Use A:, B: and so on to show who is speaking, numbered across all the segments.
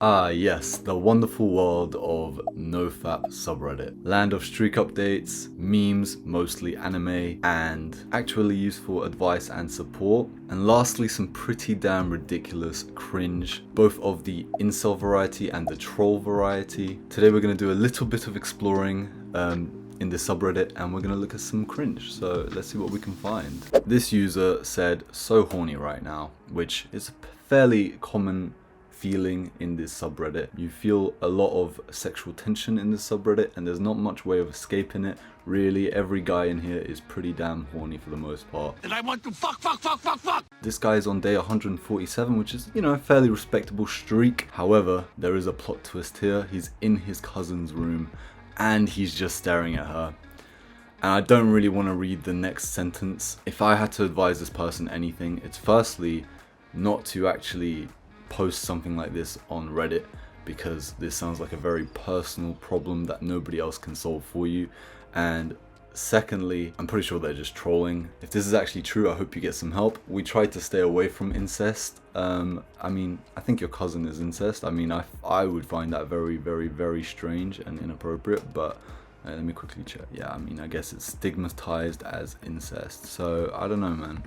A: Ah yes, the wonderful world of NoFap subreddit. Land of streak updates, memes, mostly anime, and actually useful advice and support. And lastly, some pretty damn ridiculous cringe, both of the incel variety and the troll variety. Today we're going to do a little bit of exploring in the subreddit, and we're going to look at some cringe, so let's see what we can find. This user said, "So horny right now," which is a fairly common feeling in this subreddit. You feel a lot of sexual tension in this subreddit, and there's not much way of escaping it. Really, every guy in here is pretty damn horny for the most part.
B: And I want to fuck.
A: This guy is on day 147, which is, you know, a fairly respectable streak. However, there is a plot twist here. He's in his cousin's room and he's just staring at her. And I don't really want to read the next sentence. If I had to advise this person anything, it's firstly not to actually post something like this on Reddit, because this sounds like a very personal problem that nobody else can solve for you. And secondly, I'm pretty sure they're just trolling. If this is actually true, I hope you get some help. We tried to stay away from incest. I mean, I think your cousin is incest. I mean, I would find that very, very, very strange and inappropriate, but let me quickly check. Yeah, I mean, I guess it's stigmatized as incest, so I don't know, man.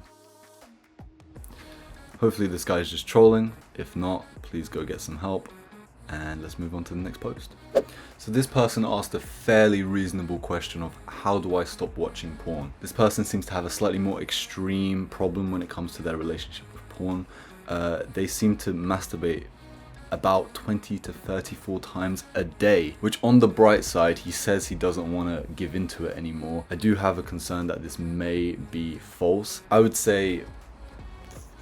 A: Hopefully this guy is just trolling. If not, please go get some help, and let's move on to the next post. So this person asked a fairly reasonable question of how do I stop watching porn? This person seems to have a slightly more extreme problem when it comes to their relationship with porn. They seem to masturbate about 20 to 34 times a day, which on the bright side, he says he doesn't want to give into it anymore. I do have a concern that this may be false. I would say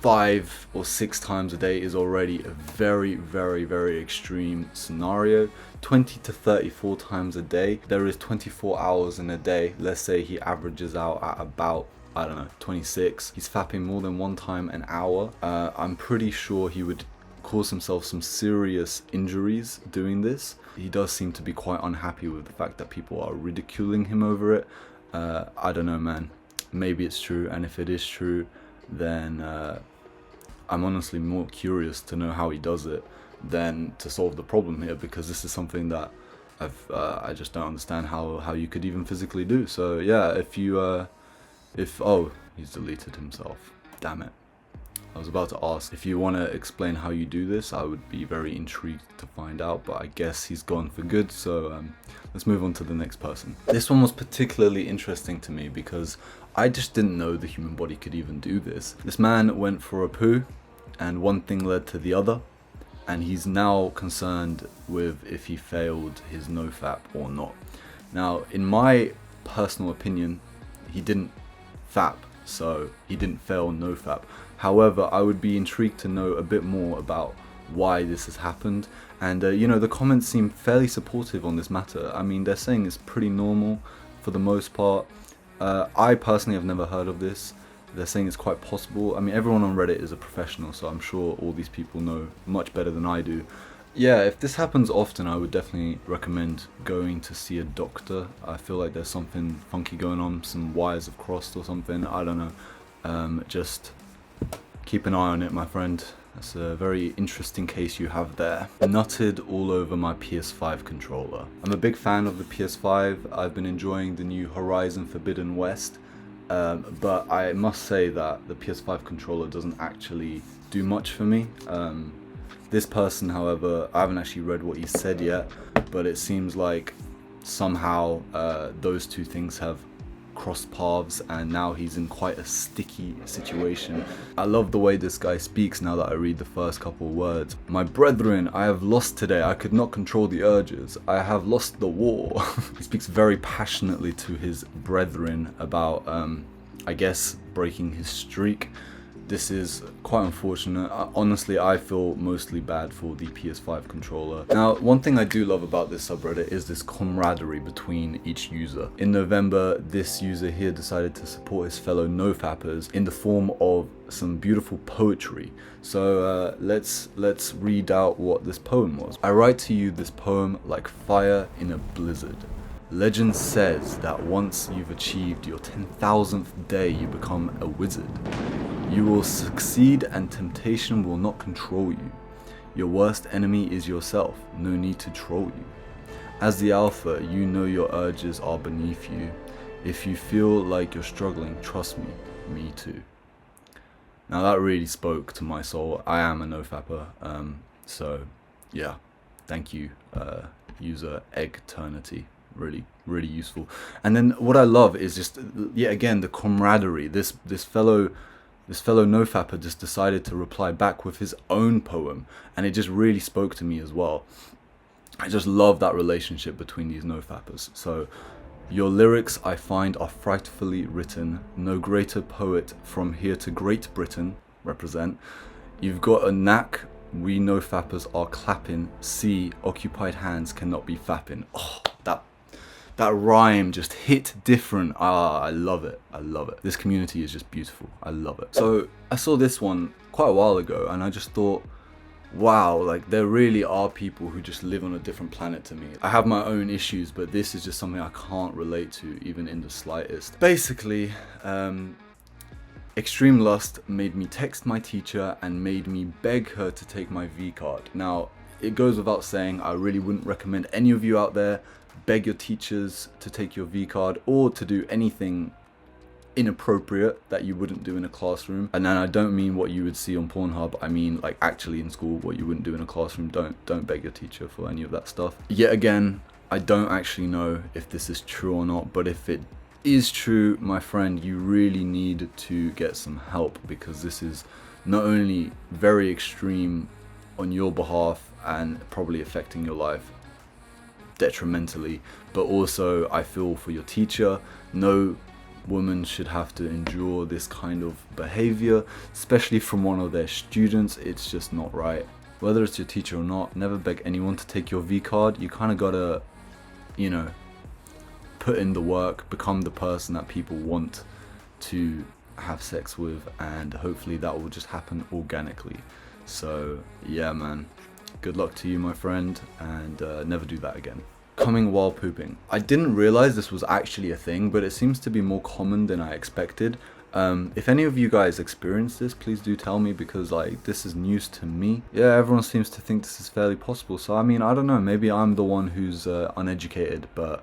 A: 5 or 6 times a day is already a very, very, very extreme scenario. 20 to 34 times a day, there is 24 hours in a day. Let's say he averages out at about, I don't know, 26. He's fapping more than one time an hour. I'm pretty sure he would cause himself some serious injuries doing this. He does seem to be quite unhappy with the fact that people are ridiculing him over it. I don't know, man. Maybe it's true, and if it is true, then I'm honestly more curious to know how he does it than to solve the problem here, because this is something that I just don't understand how you could even physically do. So yeah, oh, he's deleted himself. Damn it. I was about to ask if you want to explain how you do this. I would be very intrigued to find out, but I guess he's gone for good, so let's move on to the next person. This one was particularly interesting to me because I just didn't know the human body could even do this. This man went for a poo, and one thing led to the other, and he's now concerned with if he failed his NoFap or not. Now, in my personal opinion, he didn't fap, so he didn't fail NoFap. However, I would be intrigued to know a bit more about why this has happened. And you know, the comments seem fairly supportive on this matter. I mean, they're saying it's pretty normal for the most part. I personally have never heard of this. They're saying it's quite possible. I mean, everyone on Reddit is a professional, so I'm sure all these people know much better than I do. Yeah, if this happens often, I would definitely recommend going to see a doctor. I feel like there's something funky going on, some wires have crossed or something, I don't know. Just keep an eye on it, my friend. That's a very interesting case you have there. Nutted all over my PS5 controller. I'm a big fan of the PS5. I've been enjoying the new Horizon Forbidden West, but I must say that the PS5 controller doesn't actually do much for me. This person, however, I haven't actually read what he said yet, but it seems like somehow those two things have crossed paths, and now he's in quite a sticky situation. I love the way this guy speaks now that I read the first couple of words. "My brethren, I have lost today. I could not control the urges. I have lost the war." He speaks very passionately to his brethren about, I guess, breaking his streak. This is quite unfortunate. Honestly, I feel mostly bad for the PS5 controller. Now, one thing I do love about this subreddit is this camaraderie between each user. In November, this user here decided to support his fellow NoFappers in the form of some beautiful poetry. So let's read out what this poem was. "I write to you this poem like fire in a blizzard. Legend says that once you've achieved your 10,000th day, you become a wizard. You will succeed and temptation will not control you. Your worst enemy is yourself. No need to troll you. As the alpha, you know your urges are beneath you. If you feel like you're struggling, trust me too. Now that really spoke to my soul. I am a NoFapper, so yeah, thank you, user Eggternity. Really useful. And then what I love is just, yet again, the camaraderie. This fellow NoFapper just decided to reply back with his own poem, and it just really spoke to me as well. I just love that relationship between these NoFappers. So, your lyrics I find are frightfully written. No greater poet from here to Great Britain, represent. You've got a knack, we NoFappers are clapping. See, occupied hands cannot be fapping. Oh, that rhyme just hit different. I love it. I love it. This community is just beautiful. I love it. So I saw this one quite a while ago, and I just thought, wow, like there really are people who just live on a different planet to me. I have my own issues, but this is just something I can't relate to even in the slightest. Basically, extreme lust made me text my teacher and made me beg her to take my V card. Now, it goes without saying, I really wouldn't recommend any of you out there beg your teachers to take your V card or to do anything inappropriate that you wouldn't do in a classroom. And then I don't mean what you would see on Pornhub, I mean like actually in school, what you wouldn't do in a classroom. Don't beg your teacher for any of that stuff. Yet again, I don't actually know if this is true or not, but if it is true, my friend, you really need to get some help, because this is not only very extreme on your behalf and probably affecting your life detrimentally, but also I feel for your teacher. No woman should have to endure this kind of behavior, especially from one of their students. It's just not right. Whether it's your teacher or not, never beg anyone to take your V card. You kind of gotta, you know, put in the work, become the person that people want to have sex with, and hopefully that will just happen organically. So yeah, man, good luck to you, my friend, and never do that again. Coming while pooping. I didn't realize this was actually a thing, but it seems to be more common than I expected. If any of you guys experience this, please do tell me, because like this is news to me. Yeah, everyone seems to think this is fairly possible, so I mean, I don't know, maybe I'm the one who's uneducated, but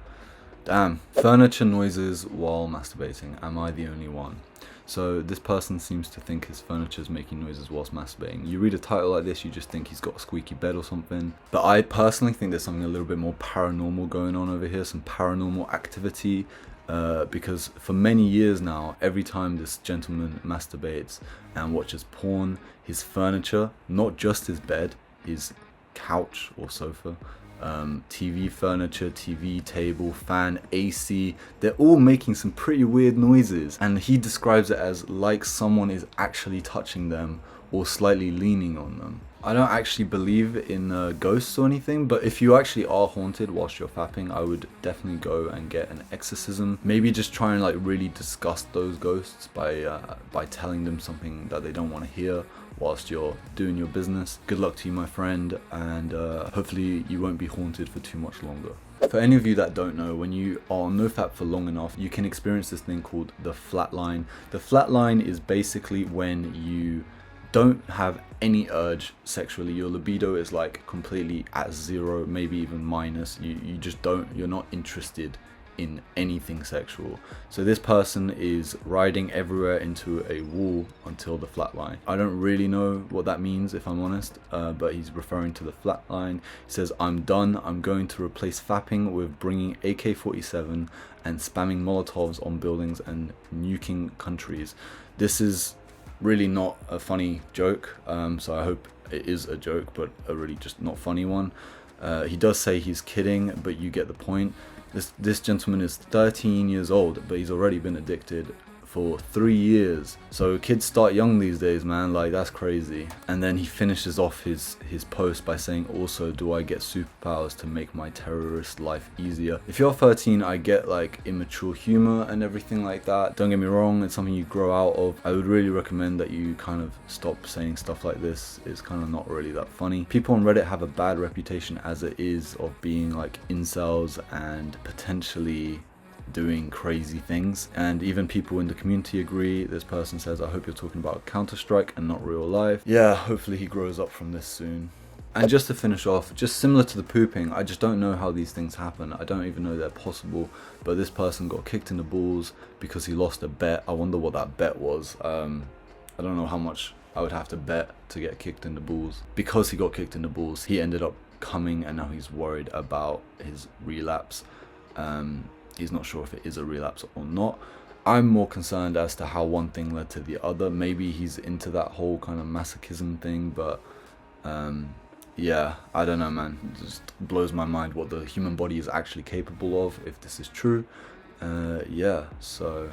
A: damn. Furniture noises while masturbating. Am I the only one? So this person seems to think his furniture is making noises whilst masturbating. You read a title like this, you just think he's got a squeaky bed or something. But I personally think there's something a little bit more paranormal going on over here, some paranormal activity. Because for many years now, every time this gentleman masturbates and watches porn, his furniture, not just his bed, his couch or sofa, TV furniture, TV table, fan, AC, they're all making some pretty weird noises, and he describes it as like someone is actually touching them or slightly leaning on them. I don't actually believe in ghosts or anything, but if you actually are haunted whilst you're fapping, I would definitely go and get an exorcism. Maybe just try and like really disgust those ghosts by telling them something that they don't want to hear whilst you're doing your business. Good luck to you, my friend, and hopefully you won't be haunted for too much longer. For any of you that don't know, when you are on NoFap for long enough, you can experience this thing called the flat line. The flat line is basically when you don't have any urge sexually. Your libido is like completely at zero, maybe even minus. You just don't, you're not interested in anything sexual. So this person is riding everywhere into a wall until the flat line. I don't really know what that means, if I'm honest, but he's referring to the flat line. He says, I'm done. I'm going to replace fapping with bringing AK-47 and spamming Molotovs on buildings and nuking countries. This is really not a funny joke, so I hope it is a joke, but a really just not funny one. He does say he's kidding, but you get the point. This gentleman is 13 years old, but he's already been addicted for 3 years. So kids start young these days, man, like that's crazy. And then he finishes off his post by saying, also, do I get superpowers to make my terrorist life easier? If you're 13, I get like immature humor and everything like that. Don't get me wrong, it's something you grow out of. I would really recommend that you kind of stop saying stuff like this. It's kind of not really that funny. People on Reddit have a bad reputation as it is of being like incels and potentially doing crazy things, and even people in the community agree. This person says, I hope you're talking about Counter-Strike and not real life. Yeah, hopefully he grows up from this soon. And just to finish off, just similar to the pooping, I just don't know how these things happen. I don't even know they're possible. But this person got kicked in the balls because he lost a bet. I wonder what that bet was. I don't know how much I would have to bet to get kicked in the balls. Because he got kicked in the balls, he ended up coming, and now he's worried about his relapse. He's not sure if it is a relapse or not. I'm more concerned as to how one thing led to the other. Maybe he's into that whole kind of masochism thing, but yeah, I don't know, man. It just blows my mind what the human body is actually capable of, if this is true. Yeah, so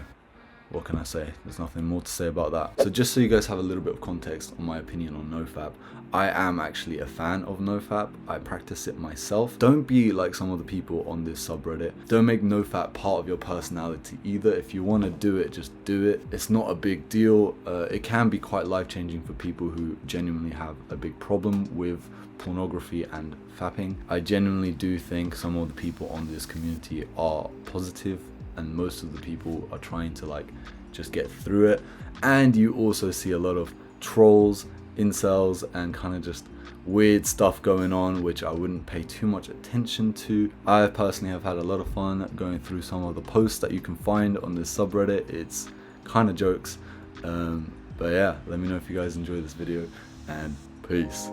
A: what can I say? There's nothing more to say about that. So just so you guys have a little bit of context on my opinion on NoFap, I am actually a fan of NoFap. I practice it myself. Don't be like some of the people on this subreddit. Don't make NoFap part of your personality either. If you want to do it, just do it. It's not a big deal. It can be quite life-changing for people who genuinely have a big problem with pornography and fapping. I genuinely do think some of the people on this community are positive, and most of the people are trying to like just get through it. And you also see a lot of trolls, incels, and kind of just weird stuff going on, which I wouldn't pay too much attention to. I personally have had a lot of fun going through some of the posts that you can find on this subreddit. It's kind of jokes, but yeah, let me know if you guys enjoy this video, and peace.